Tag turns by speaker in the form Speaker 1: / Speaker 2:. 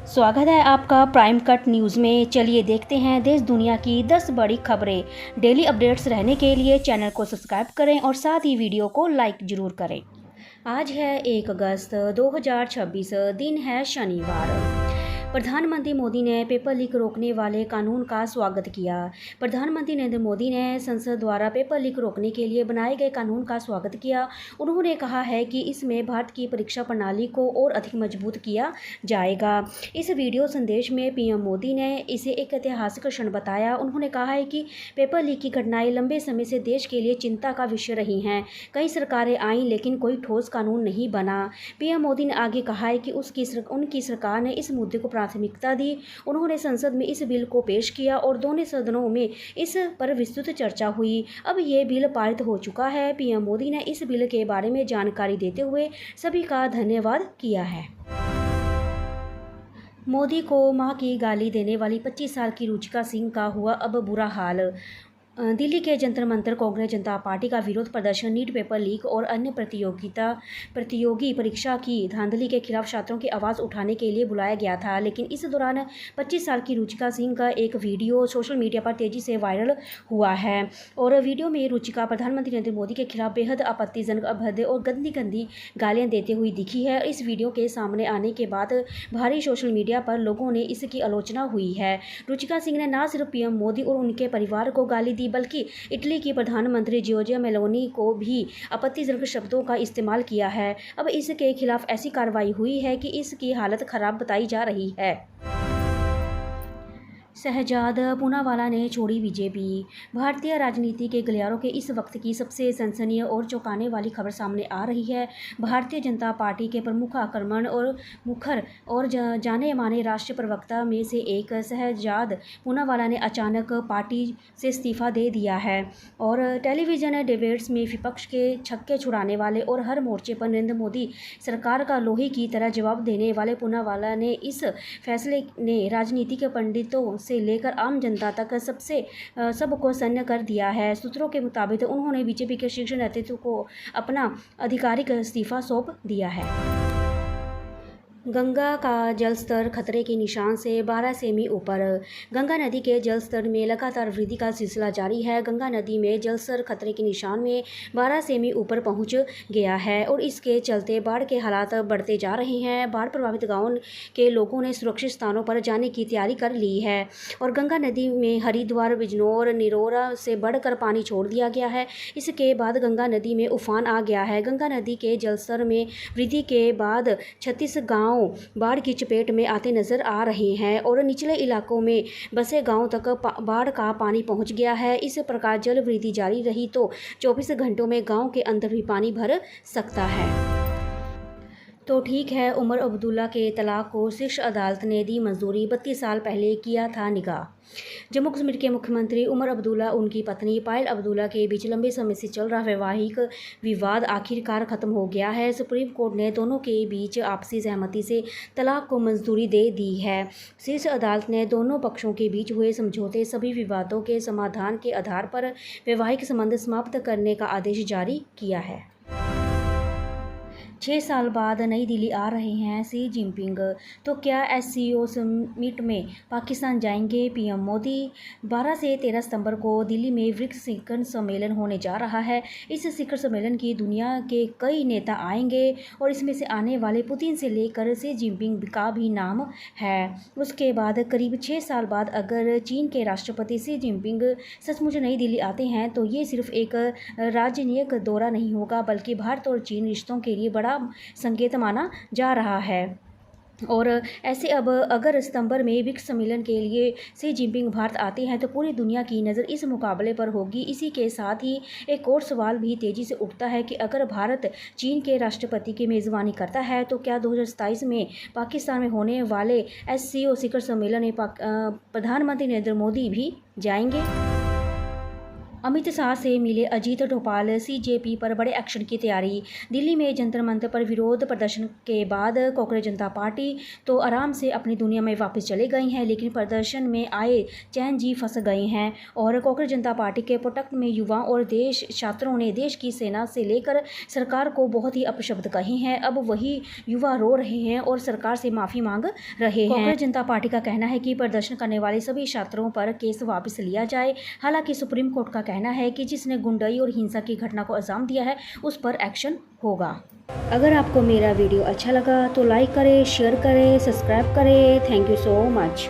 Speaker 1: स्वागत है आपका प्राइम कट न्यूज़ में। चलिए देखते हैं देश दुनिया की 10 बड़ी खबरें। डेली अपडेट्स रहने के लिए चैनल को सब्सक्राइब करें और साथ ही वीडियो को लाइक ज़रूर करें। आज है 1 अगस्त 2026, दिन है शनिवार। प्रधानमंत्री मोदी ने पेपर लीक रोकने वाले कानून का स्वागत किया। प्रधानमंत्री नरेंद्र मोदी ने संसद द्वारा पेपर लीक रोकने के लिए बनाए गए कानून का स्वागत किया। उन्होंने कहा है कि इसमें भारत की परीक्षा प्रणाली को और अधिक मजबूत किया जाएगा। इस वीडियो संदेश में पीएम मोदी ने इसे एक ऐतिहासिक क्षण बताया। उन्होंने कहा है कि पेपर लीक की घटनाएं लंबे समय से देश के लिए चिंता का विषय रही हैं। कई सरकारें आईं लेकिन कोई ठोस कानून नहीं बना। पीएम मोदी ने आगे कहा है कि उनकी सरकार ने इस मुद्दे को प्राथमिकता दी। उन्होंने संसद में इस बिल को पेश किया और दोनों सदनों में इस पर विस्तृत चर्चा हुई। अब ये बिल पारित हो चुका है। पीएम मोदी ने इस बिल के बारे में जानकारी देते हुए सभी का धन्यवाद किया है। मोदी को मां की गाली देने वाली 25 साल की रुचिका सिंह का हुआ अब बुरा हाल। दिल्ली के जंतर मंतर कांग्रेस जनता पार्टी का विरोध प्रदर्शन नीट पेपर लीक और अन्य प्रतियोगी परीक्षा की धांधली के खिलाफ छात्रों की आवाज़ उठाने के लिए बुलाया गया था। लेकिन इस दौरान 25 साल की रुचिका सिंह का एक वीडियो सोशल मीडिया पर तेजी से वायरल हुआ है और वीडियो में रुचिका प्रधानमंत्री नरेंद्र मोदी के खिलाफ बेहद आपत्तिजनक, अभद्र और गंदी गालियां देते हुए दिखी है। इस वीडियो के सामने आने के बाद भारी सोशल मीडिया पर लोगों ने इसकी आलोचना हुई है। रुचिका सिंह ने न सिर्फ पीएम मोदी और उनके परिवार को गाली दी बल्कि इटली की प्रधानमंत्री जॉर्जिया मेलोनी को भी आपत्तिजनक शब्दों का इस्तेमाल किया है। अब इसके खिलाफ ऐसी कार्रवाई हुई है कि इसकी हालत खराब बताई जा रही है। शहजाद पूनावाला ने छोड़ी बीजेपी। भारतीय राजनीति के गलियारों के इस वक्त की सबसे सनसनीय और चौंकाने वाली खबर सामने आ रही है। भारतीय जनता पार्टी के प्रमुख आक्रमण और मुखर और जाने माने राष्ट्रीय प्रवक्ता में से एक शहजाद पूनावाला ने अचानक पार्टी से इस्तीफा दे दिया है और टेलीविजन डिबेट्स में विपक्ष के छक्के छुड़ाने वाले और हर मोर्चे पर नरेंद्र मोदी सरकार का लोहे की तरह जवाब देने वाले पूनावाला ने इस फैसले ने राजनीति के पंडितों से लेकर आम जनता तक सबको सन्न कर दिया है। सूत्रों के मुताबिक उन्होंने बीजेपी के शीर्ष नेतृत्व को अपना आधिकारिक इस्तीफा सौंप दिया है। गंगा का जलस्तर खतरे के निशान से 12 सेमी ऊपर। गंगा नदी के जलस्तर में लगातार वृद्धि का सिलसिला जारी है। गंगा नदी में जलस्तर खतरे के निशान में 12 सेमी ऊपर पहुंच गया है और इसके चलते बाढ़ के हालात बढ़ते जा रहे हैं। बाढ़ प्रभावित गांवों के लोगों ने सुरक्षित स्थानों पर जाने की तैयारी कर ली है और गंगा नदी में हरिद्वार, बिजनौर, निरोरा से बढ़कर पानी छोड़ दिया गया है। इसके बाद गंगा नदी में उफान आ गया है। गंगा नदी के जलस्तर में वृद्धि के बाद 36 गाँव बाढ़ की चपेट में आते नजर आ रहे हैं और निचले इलाकों में बसे गांवों तक बाढ़ का पानी पहुंच गया है। इस प्रकार जल वृद्धि जारी रही तो 24 घंटों में गांव के अंदर भी पानी भर सकता है। तो ठीक है, उमर अब्दुल्ला के तलाक को शीर्ष अदालत ने दी मंजूरी। 32 साल पहले किया था निकाह। जम्मू कश्मीर के मुख्यमंत्री उमर अब्दुल्ला उनकी पत्नी पायल अब्दुल्ला के बीच लंबे समय से चल रहा वैवाहिक विवाद आखिरकार खत्म हो गया है। सुप्रीम कोर्ट ने दोनों के बीच आपसी सहमति से तलाक को मंजूरी दे दी है। शीर्ष अदालत ने दोनों पक्षों के बीच हुए समझौते सभी विवादों के समाधान के आधार पर वैवाहिक संबंध समाप्त करने का आदेश जारी किया है। 6 साल बाद नई दिल्ली आ रहे हैं शी जिनपिंग। तो क्या एससीओ समिट में पाकिस्तान जाएंगे पीएम मोदी? 12 से 13 सितंबर को दिल्ली में ब्रिक्स शिखर सम्मेलन होने जा रहा है। इस शिखर सम्मेलन की दुनिया के कई नेता आएंगे और इसमें से आने वाले पुतिन से लेकर शी जिनपिंग का भी नाम है। उसके बाद करीब 6 साल बाद अगर चीन के राष्ट्रपति शी जिनपिंग सचमुच नई दिल्ली आते हैं तो ये सिर्फ एक राजनीतिक दौरा नहीं होगा बल्कि भारत और चीन रिश्तों के लिए बड़ा संकेत माना जा रहा है। और ऐसे अब अगर सितंबर में ब्रिक्स सम्मेलन के लिए शी जिनपिंग भारत आते हैं तो पूरी दुनिया की नज़र इस मुकाबले पर होगी। इसी के साथ ही एक और सवाल भी तेज़ी से उठता है कि अगर भारत चीन के राष्ट्रपति की मेज़बानी करता है तो क्या 2027 में पाकिस्तान में होने वाले एससीओ शिखर सम्मेलन में प्रधानमंत्री नरेंद्र मोदी भी जाएंगे? अमित शाह से मिले अजीत डोभाल, सीजेपी पर बड़े एक्शन की तैयारी। दिल्ली में जंतर मंतर पर विरोध प्रदर्शन के बाद कांग्रेस जनता पार्टी तो आराम से अपनी दुनिया में वापस चले गई हैं, लेकिन प्रदर्शन में आए चैन जी फंस गए हैं। और कांग्रेस जनता पार्टी के प्रोटेक्ट में युवाओं और देश छात्रों ने देश की सेना से लेकर सरकार को बहुत ही अपशब्द कहे हैं। अब वही युवा रो रहे हैं और सरकार से माफ़ी मांग रहे हैं। कांग्रेस जनता पार्टी का कहना है कि प्रदर्शन करने वाले सभी छात्रों पर केस वापस लिया जाए। हालांकि सुप्रीम कोर्ट का कहना है कि जिसने गुंडाई और हिंसा की घटना को अंजाम दिया है उस पर एक्शन होगा। अगर आपको मेरा वीडियो अच्छा लगा तो लाइक करें, शेयर करें, सब्सक्राइब करें। Thank you so much.